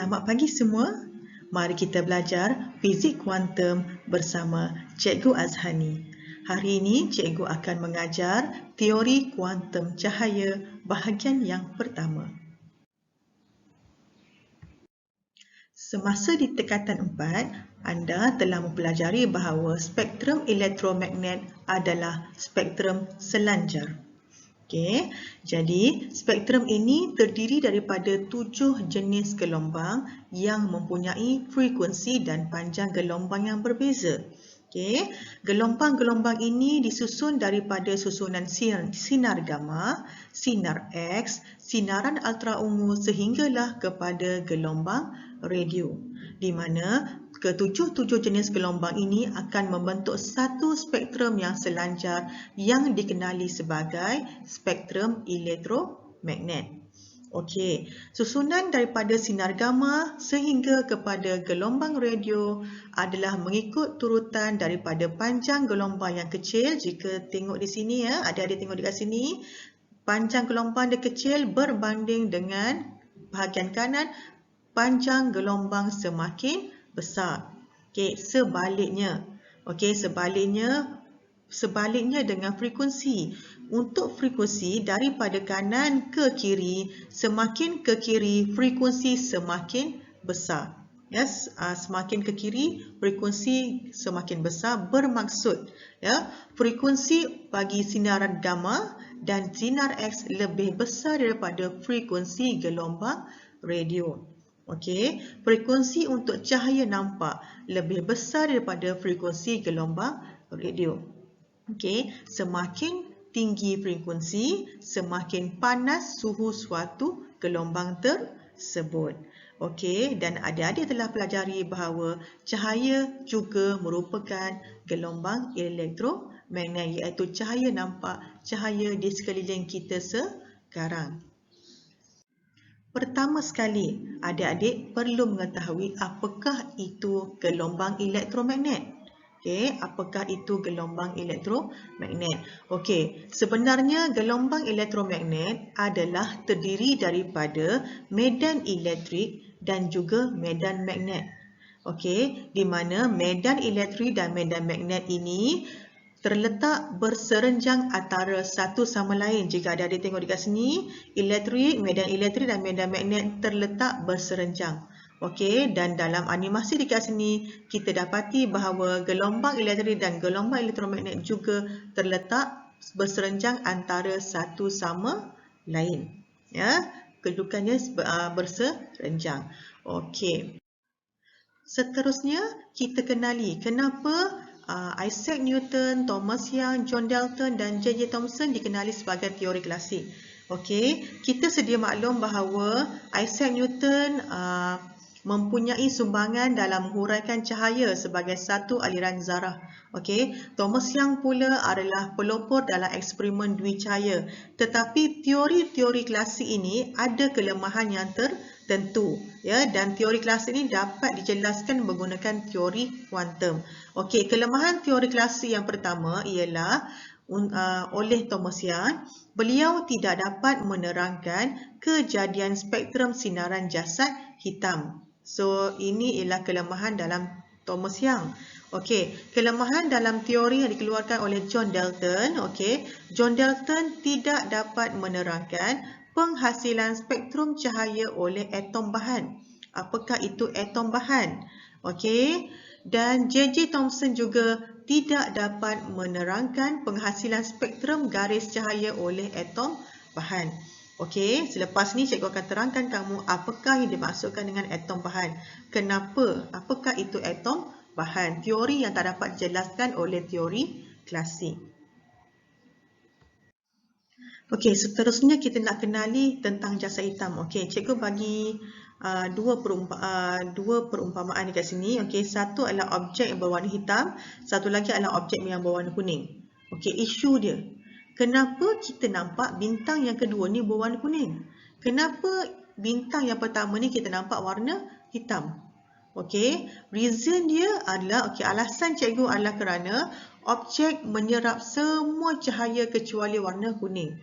Selamat pagi semua. Mari kita belajar fizik kuantum bersama Cikgu Azhani. Hari ini Cikgu akan mengajar teori kuantum cahaya bahagian yang pertama. Semasa di tingkatan 4, anda telah mempelajari bahawa spektrum elektromagnet adalah spektrum selanjar. Okey, jadi spektrum ini terdiri daripada 7 jenis gelombang yang mempunyai frekuensi dan panjang gelombang yang berbeza. Okey, gelombang-gelombang ini disusun daripada susunan sinar gamma, sinar X, sinaran ultraungu sehinggalah kepada gelombang radio, di mana ketujuh-tujuh jenis gelombang ini akan membentuk satu spektrum yang selanjar yang dikenali sebagai spektrum elektromagnet. Okey, susunan daripada sinar gamma sehingga kepada gelombang radio adalah mengikut turutan daripada panjang gelombang yang kecil. Jika tengok di sini ya, adik-adik tengok dekat sini, panjang gelombang dia kecil berbanding dengan bahagian kanan panjang gelombang semakin besar. Okey, sebaliknya. Okey, sebaliknya dengan frekuensi. Untuk frekuensi daripada kanan ke kiri, semakin ke kiri frekuensi semakin besar. Yes, semakin ke kiri frekuensi semakin besar, bermaksud ya, frekuensi bagi sinaran gamma dan sinar X lebih besar daripada frekuensi gelombang radio. Okey, frekuensi untuk cahaya nampak lebih besar daripada frekuensi gelombang radio. Okey, semakin tinggi frekuensi, semakin panas suhu suatu gelombang tersebut. Okey, dan adik-adik telah pelajari bahawa cahaya juga merupakan gelombang elektromagnet, iaitu cahaya nampak, cahaya di sekeliling kita sekarang. Pertama sekali, adik-adik perlu mengetahui apakah itu gelombang elektromagnet. Okey, apakah itu gelombang elektromagnet? Okey, sebenarnya gelombang elektromagnet adalah terdiri daripada medan elektrik dan juga medan magnet. Okey, di mana medan elektrik dan medan magnet ini terletak berserenjang antara satu sama lain. Jika adik-adik tengok dekat sini, medan elektrik dan medan magnet terletak berserenjang. Okey, dan dalam animasi dekat sini, kita dapati bahawa gelombang elektrik dan gelombang elektromagnet juga terletak berserenjang antara satu sama lain. Ya, kedudukannya berserenjang. Okey. Seterusnya, kita kenali kenapa Isaac Newton, Thomas Young, John Dalton dan J.J. Thomson dikenali sebagai teori klasik. Okey, kita sedia maklum bahawa Isaac Newton mempunyai sumbangan dalam menghuraikan cahaya sebagai satu aliran zarah. Okey, Thomas Young pula adalah pelopor dalam eksperimen dui cahaya. Tetapi teori-teori klasik ini ada kelemahan yang tertentu, ya, dan teori klasik ini dapat dijelaskan menggunakan teori kuantum. Okey, kelemahan teori klasik yang pertama ialah oleh Thomas Young, beliau tidak dapat menerangkan kejadian spektrum sinaran jasad hitam. So, ini ialah kelemahan dalam Thomas Young. Okey, kelemahan dalam teori yang dikeluarkan oleh John Dalton. Okey, John Dalton tidak dapat menerangkan penghasilan spektrum cahaya oleh atom bahan. Apakah itu atom bahan? Okey, dan J.J. Thomson juga tidak dapat menerangkan penghasilan spektrum garis cahaya oleh atom bahan. Okey, selepas ni cikgu akan terangkan kamu apakah yang dimaksudkan dengan atom bahan. Kenapa? Apakah itu atom bahan? Teori yang tak dapat dijelaskan oleh teori klasik. Okey, seterusnya kita nak kenali tentang jasa hitam. Okey, cikgu bagi dua perumpamaan dekat sini. Okey, satu adalah objek yang berwarna hitam, satu lagi adalah objek yang berwarna kuning. Okey, isu dia. Kenapa kita nampak bintang yang kedua ni berwarna kuning? Kenapa bintang yang pertama ni kita nampak warna hitam? Okey, reason dia adalah, alasan cikgu adalah kerana objek menyerap semua cahaya kecuali warna kuning.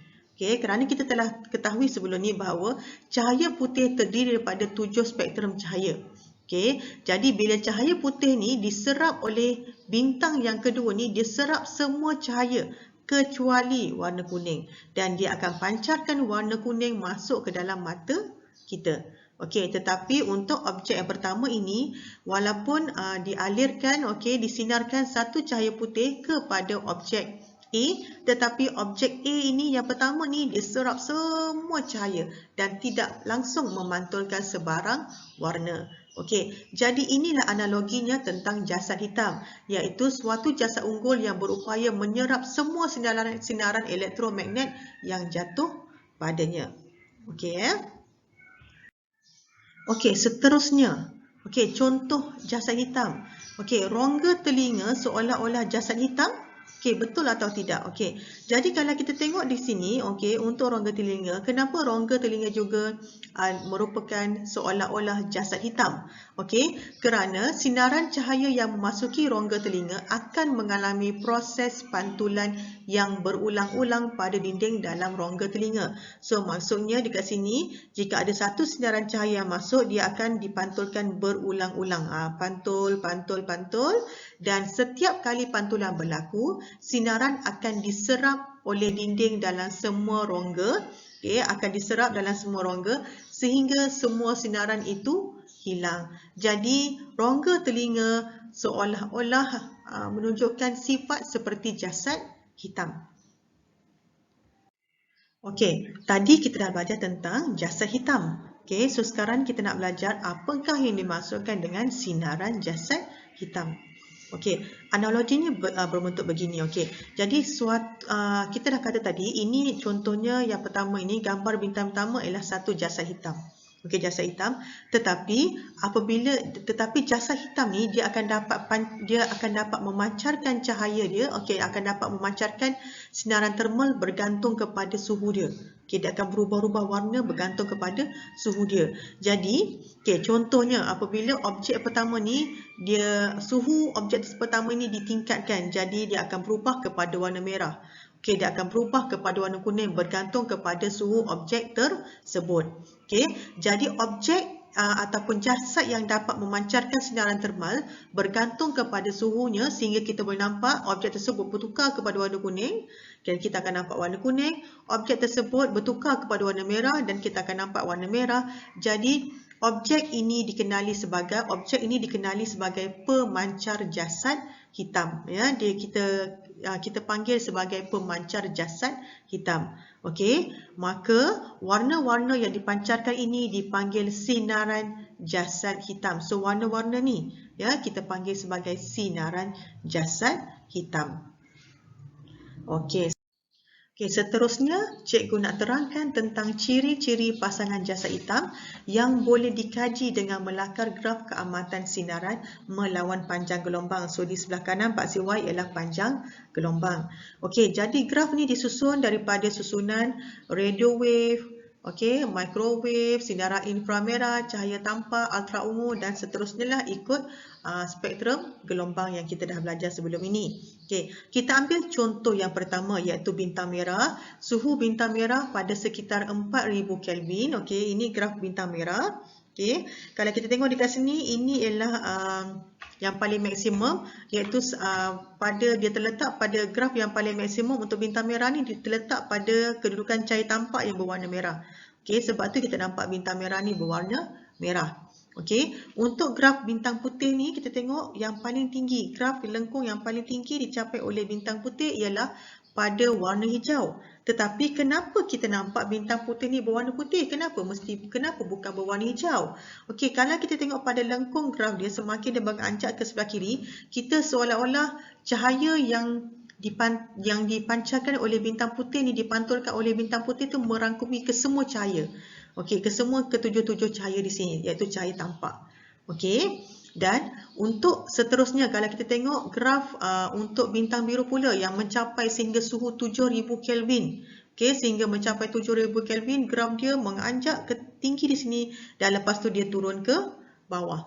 Okey, kerana kita telah ketahui sebelum ni bahawa cahaya putih terdiri daripada 7 spektrum cahaya. Okey, jadi bila cahaya putih ni diserap oleh bintang yang kedua ni, dia serap semua cahaya kecuali warna kuning dan dia akan pancarkan warna kuning masuk ke dalam mata kita. Okey, tetapi untuk objek yang pertama ini, walaupun dialirkan, okey, disinarkan satu cahaya putih kepada objek A, tetapi objek A ini yang pertama ni dia serap semua cahaya dan tidak langsung memantulkan sebarang warna. Okey, jadi inilah analoginya tentang jasad hitam, iaitu suatu jasad unggul yang berupaya menyerap semua sinaran elektromagnet yang jatuh padanya. Okey, Okey, seterusnya. Okey, contoh jasad hitam. Okey, rongga telinga seolah-olah jasad hitam. Okey, betul atau tidak? Okey. Jadi kalau kita tengok di sini, okey, untuk rongga telinga, kenapa rongga telinga juga merupakan seolah-olah jasad hitam? Okey, kerana sinaran cahaya yang memasuki rongga telinga akan mengalami proses pantulan yang berulang-ulang pada dinding dalam rongga telinga. So, maksudnya dekat sini, jika ada satu sinaran cahaya yang masuk, dia akan dipantulkan berulang-ulang. Pantul, pantul, pantul. Dan setiap kali pantulan berlaku, sinaran akan diserap oleh dinding dalam semua rongga. Okay, akan diserap dalam semua rongga sehingga semua sinaran itu hilang. Jadi, rongga telinga seolah-olah menunjukkan sifat seperti jasad hitam. Okey, tadi kita dah belajar tentang jasad hitam. Okey, so sekarang kita nak belajar apakah yang dimaksudkan dengan sinaran jasad hitam. Okey, analoginya berbentuk begini. Okey, jadi kita dah kata tadi, ini contohnya yang pertama ini, gambar bintang pertama ialah satu jasad hitam. Okey, jasad hitam. Tetapi jasad hitam ni dia akan dapat memancarkan cahaya dia. Okey, akan dapat memancarkan sinaran termal bergantung kepada suhu dia. Okey, dia akan berubah-ubah warna bergantung kepada suhu dia. Jadi, okey, contohnya apabila objek pertama ni suhu objek pertama ini ditingkatkan, jadi dia akan berubah kepada warna merah. Okey, dia akan berubah kepada warna kuning bergantung kepada suhu objek tersebut. Okey, jadi objek ataupun jasad yang dapat memancarkan sinaran termal bergantung kepada suhunya sehingga kita boleh nampak objek tersebut bertukar kepada warna kuning dan kita akan nampak warna kuning. Objek tersebut bertukar kepada warna merah dan kita akan nampak warna merah. Jadi objek ini dikenali sebagai pemancar jasad hitam. Ya, kita panggil sebagai pemancar jasad hitam. Okey, maka warna-warna yang dipancarkan ini dipanggil sinaran jasad hitam. So warna-warna ni ya kita panggil sebagai sinaran jasad hitam. Okey. Seterusnya, cikgu nak terangkan tentang ciri-ciri pasangan jasad hitam yang boleh dikaji dengan melakar graf keamatan sinaran melawan panjang gelombang. So, di sebelah kanan Pak Y ialah panjang gelombang. Okey, jadi graf ni disusun daripada susunan radio wave, okey, microwave, sinaran inframerah, cahaya tampak, ultra ungu dan seterusnya lah ikut spektrum gelombang yang kita dah belajar sebelum ini. Okey, kita ambil contoh yang pertama iaitu bintang merah. Suhu bintang merah pada sekitar 4000 Kelvin. Okey, ini graf bintang merah. Okey, kalau kita tengok dekat sini, ini ialah yang paling maksimum, iaitu dia terletak pada graf yang paling maksimum untuk bintang merah ni terletak pada kedudukan cahaya tampak yang berwarna merah. Okey, sebab tu kita nampak bintang merah ni berwarna merah. Okey, untuk graf bintang putih ni kita tengok yang paling tinggi, graf lengkung yang paling tinggi dicapai oleh bintang putih ialah pada warna hijau. Tetapi kenapa kita nampak bintang putih ni berwarna putih? Kenapa bukan berwarna hijau? Okey, kalau kita tengok pada lengkung graf dia, semakin dia beranjak ke sebelah kiri, kita seolah-olah cahaya yang dipancarkan oleh bintang putih ni, dipantulkan oleh bintang putih tu merangkumi ke semua cahaya. Okey, ke semua ketujuh-tujuh cahaya di sini, iaitu cahaya tampak. Okey, dan untuk seterusnya kalau kita tengok graf untuk bintang biru pula yang mencapai sehingga suhu 7000 Kelvin. Okey, sehingga mencapai 7000 Kelvin, graf dia menganjak ke tinggi di sini dan lepas tu dia turun ke bawah.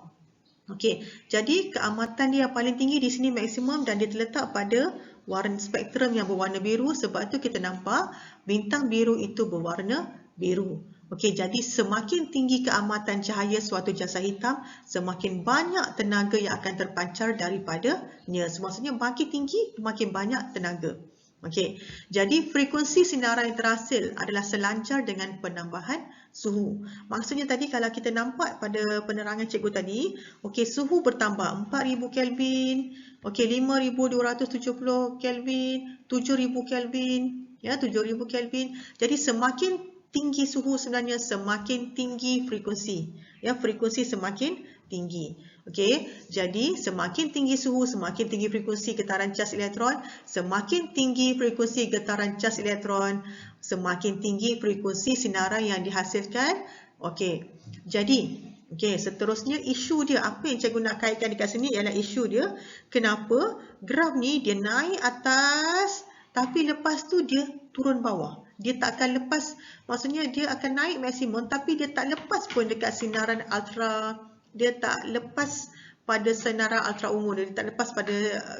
Okey, jadi keamatan dia yang paling tinggi di sini maksimum dan dia terletak pada warna spektrum yang berwarna biru, sebab tu kita nampak bintang biru itu berwarna biru. Okey, jadi semakin tinggi keamatan cahaya suatu jasa hitam, semakin banyak tenaga yang akan terpancar daripadanya. Maksudnya makin tinggi, makin banyak tenaga. Okey, jadi frekuensi sinaran yang terhasil adalah selancar dengan penambahan suhu. Maksudnya tadi kalau kita nampak pada penerangan cikgu tadi, okey, suhu bertambah 4000 Kelvin, okey, 5270 Kelvin, 7000 Kelvin, ya, 7000 Kelvin. Jadi semakin tinggi suhu sebenarnya semakin tinggi frekuensi. Ya, frekuensi semakin tinggi. Okey, jadi semakin tinggi suhu, semakin tinggi frekuensi getaran cas elektron, semakin tinggi frekuensi getaran cas elektron, semakin tinggi frekuensi sinaran yang dihasilkan. Okey. Jadi, okey, seterusnya isu dia apa yang cikgu nak kaitkan dekat sini ialah isu dia kenapa graf ni dia naik atas tapi lepas tu dia turun bawah. Dia tak akan lepas, maksudnya dia akan naik maksimum tapi dia tak lepas pun dekat sinaran ultra, dia tak lepas pada sinaran ultra ungu, dia tak lepas pada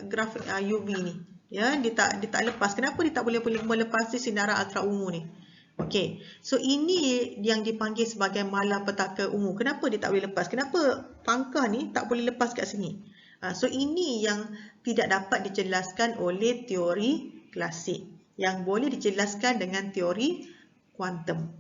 graf UV ni. Ya, dia tak lepas. Kenapa dia tak boleh melepasi sinaran ultra ungu ni? Okey. So ini yang dipanggil sebagai malapetaka ungu. Kenapa dia tak boleh lepas? Kenapa pangkah ni tak boleh lepas kat sini? So ini yang tidak dapat dijelaskan oleh teori klasik, yang boleh dijelaskan dengan teori kuantum.